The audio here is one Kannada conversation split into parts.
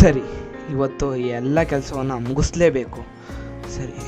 ಸರಿ, ಇವತ್ತು ಎಲ್ಲ ಕೆಲಸವನ್ನು ಮುಗಿಸ್ಲೇಬೇಕು. ಸರಿ,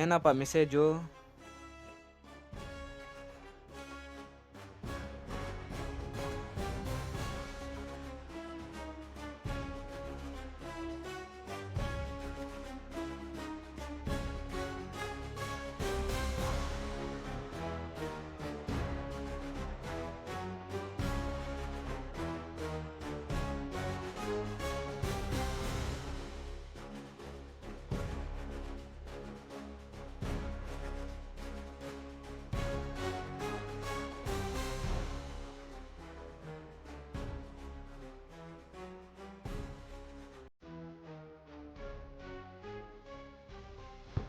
ಏನಪ್ಪ message?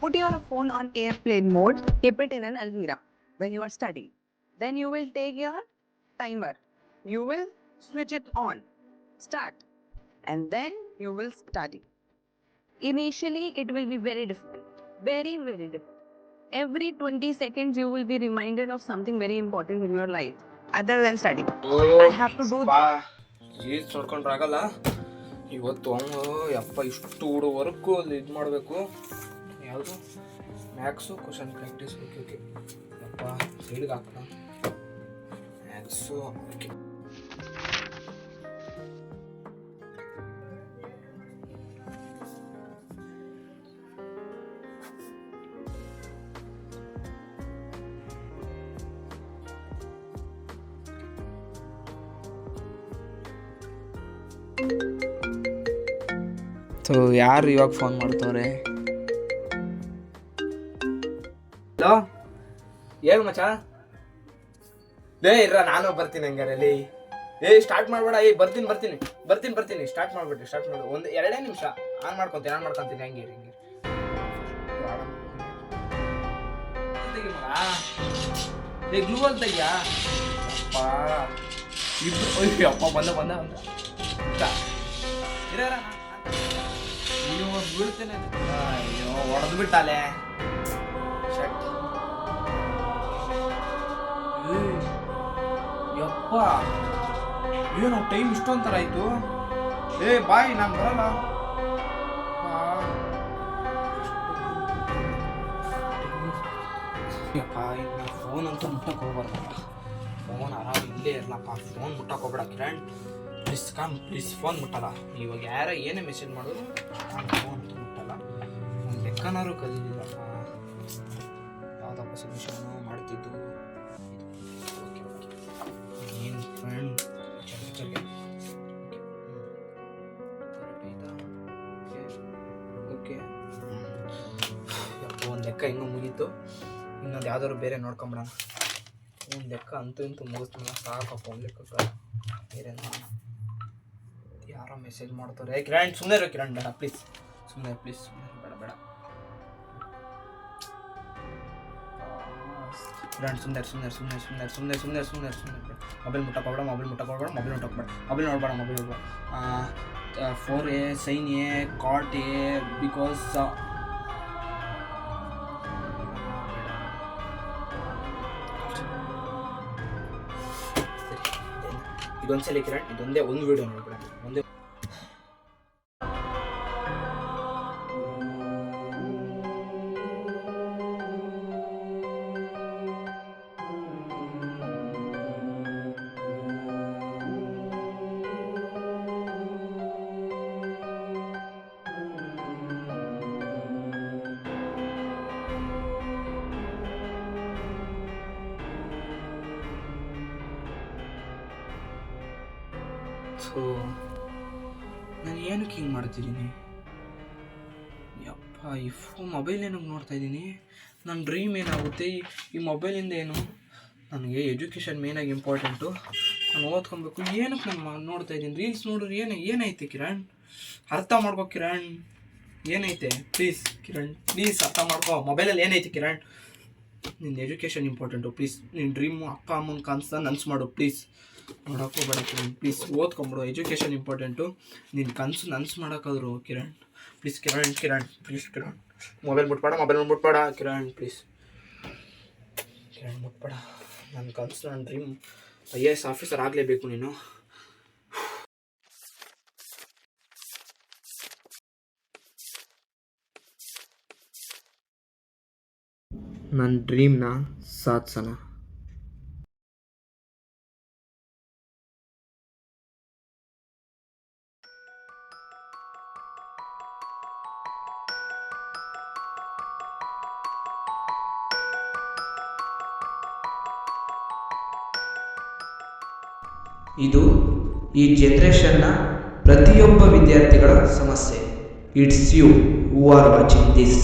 Put your phone on airplane mode, keep it in an almirah when you are studying. Then you will take your timer. You will switch it on. Start. And then you will study. Initially, it will be very difficult. Very, very difficult. Every 20 seconds, you will be reminded of something very important in your life, other than studying. I have to do ಜೀಸ್ ನೋಡ್ಕೊಂಡ್ರಾಗಲ್ಲ. ಇವತ್ತು ಅವನು ಯಪ್ಪ ಇಷ್ಟು ಹುಡುವರೆಗೂ ಅಲ್ಲಿ ಇದು ಮಾಡಬೇಕು. ಯಾವುದು max question practice. Okay okay ಯಪ್ಪ ಸೈಡ್ಗೆ ಹಾಕೋಣ. Max okay. ಸೊ ಯಾರು ಇವಾಗ ಫೋನ್ ಮಾಡ್ತವ್ರೆ? ಹಲೋ, ಹೇಳು ಮಚ್ಚ. ಇರ್ರ, ನಾನು ಬರ್ತೀನಿ ಹಂಗಾರೆ. ಅಲ್ಲಿ ಸ್ಟಾರ್ಟ್ ಮಾಡ್ಬೇಡ. ಬರ್ತೀನಿ. ಸ್ಟಾರ್ಟ್ ಮಾಡ್ಬಿಡ್ರಿ. ಒಂದು 2 ನಿಮಿಷ ಆನ್ ಮಾಡ್ಕೊಂತೀನಿ. ಹಂಗೆ ಗ್ಲೂವಲ್ ತೆಗಿಯಾ. ಅಪ್ಪ ಬಂದ ಬೀಳ್ತೇನೆ. ಅಯ್ಯೋ, ಹೊಡೆದು ಬಿಟ್ಟಾಲೆ. ಯಪ್ಪ, ಏನು ಟೈಮ್ ಇಷ್ಟೊಂಥರ ಆಯ್ತು. ಬಾಯ್, ನಾನು ಬರಲ್ಲ. ಯಪ್ಪ, ಇನ್ನು ಫೋನ್ ಅಂತೂ ಮುಟ್ಟಕ್ಕೆ ಹೋಗ್ಬಾರ್ದಪ್ಪ. ಫೋನ್ ಆರಾಮ ಇಲ್ಲೇ ಇರಲಪ್ಪ. ಫೋನ್ ಮುಟ್ಟಕ್ಕೆ ಹೋಗ್ಬೇಡ ಕಿರಣ್. Please phone ಮುಟ್ಟಲ್ಲ. ಇವಾಗ ಯಾರ ಏನೇ ಮೆಸೇಜ್ ಮಾಡೋದು, ನಾನು ಫೋನ್ ಅಂತೂ ಮುಟ್ಟಲ್ಲ. ಒಂದು ಲೆಕ್ಕನಾರು ಕಲೀಲಿಲ್ಲಪ್ಪ. ಯಾವುದಪ್ಪ ಸೊಲ್ಯೂಷನ್ನು ಮಾಡ್ತಿದ್ದು. ಏನು ಫ್ರೆಂಡ್ ಓಕೆ. ಒಂದು ಲೆಕ್ಕ ಹೆಂಗೂ ಮುಗೀತು. ಇನ್ನೊಂದು ಯಾವ್ದಾದ್ರು ಬೇರೆ ನೋಡ್ಕೊಂಬಿಡೋಣ. ಒಂದು ಲೆಕ್ಕ ಅಂತೂ ಇಂತೂ ಮುಗಿಸ್ತೀನ. ಸಾಕಪ್ಪ ಒಂದು ಲೆಕ್ಕ. ಬೇರೆ ಯಾರೋ ಮೆಸೇಜ್ ಮಾಡ್ತಾರೆ. ಕಿರಣ್ ಸುಮ್ಮನೆ ಇರೋ. ಕಿರಣ್ ಬೇಡ ಪ್ಲೀಸ್. ಸುಮ್ಮನೆ ಬೇಡ. ಕಿರಣ್ ಸುಮ್ಮನೆ. ಮೊಬೈಲ್ ಮುಟ್ಟಕೋಬೇಡ. ಮೊಬೈಲ್ ನೋಡ್ಬೇಡ. 4A sin A cot A because ಇದೊಂದ್ಸಲಿ ಕಿರಣ್, ಇದೊಂದೇ ಒಂದು ವಿಡಿಯೋ ನೋಡ್ಬೇಡ. ಒಂದೇ ಸೊ ನಾನು ಏನಕ್ಕೆ ಹಿಂಗೆ ಮಾಡ್ತಿದ್ದೀನಿ? ಯಪ್ಪ, ಈ ಮೊಬೈಲ್ ಏನಕ್ಕೆ ನೋಡ್ತಾ ಇದ್ದೀನಿ? ನನ್ನ ಡ್ರೀಮ್ ಏನಾಗುತ್ತೆ? ಈ ಮೊಬೈಲಿಂದ ಏನು ನನಗೆ ಎಜುಕೇಷನ್ ಮೇನಾಗಿ ಇಂಪಾರ್ಟೆಂಟು. ನಾನು ಓದ್ಕೊಬೇಕು. ಏನಕ್ಕೆ ನಾನು ನೋಡ್ತಾ ಇದ್ದೀನಿ ರೀಲ್ಸ್ ನೋಡಿದ್ರೆ ಏನೈತೆ ಕಿರಣ್? ಅರ್ಥ ಮಾಡ್ಕೋ ಕಿರಣ್, ಏನೈತೆ ಪ್ಲೀಸ್ ಕಿರಣ್, ಪ್ಲೀಸ್ ಅರ್ಥ ಮಾಡ್ಕೋ. ಮೊಬೈಲಲ್ಲಿ ಏನೈತೆ ಕಿರಣ್? ನಿನ್ನ ಎಜುಕೇಷನ್ ಇಂಪಾರ್ಟೆಂಟು ಪ್ಲೀಸ್. ನಿನ್ನ ಡ್ರೀಮು ಅಪ್ಪ ಅಮ್ಮನ ಕನಸನ್ನ ನನಸು ಮಾಡು ಪ್ಲೀಸ್. ನೋಡೋಕ್ಕೋಗ್ಬೇಡ ಕಿರಣ್, ಪ್ಲೀಸ್ ಓದ್ಕೊಂಬಿಡು. Education important. ನಿನ್ನ ಕನಸು ನನಸು ಮಾಡೋಕ್ಕಾದ್ರು Kiran please. Kiran please Kiran, mobile ಮುಟ್ಬೇಡ ಕಿರಣ್ ಪ್ಲೀಸ್. ಕಿರಣ್ ಮುಟ್ಬೇಡ. ನನ್ನ ಕನಸು, ನನ್ನ ಡ್ರೀಮ್ IAS ಆಫೀಸರ್ ಆಗಲೇಬೇಕು ನೀನು. ನನ್ನ ಡ್ರೀಮ್ನ ಸಾಧಿಸೋಣ. ಇದು ಈ ಜನ್ರೇಷನ್ನ ಪ್ರತಿಯೊಬ್ಬ ವಿದ್ಯಾರ್ಥಿಗಳ ಸಮಸ್ಯೆ. It's you who are watching this.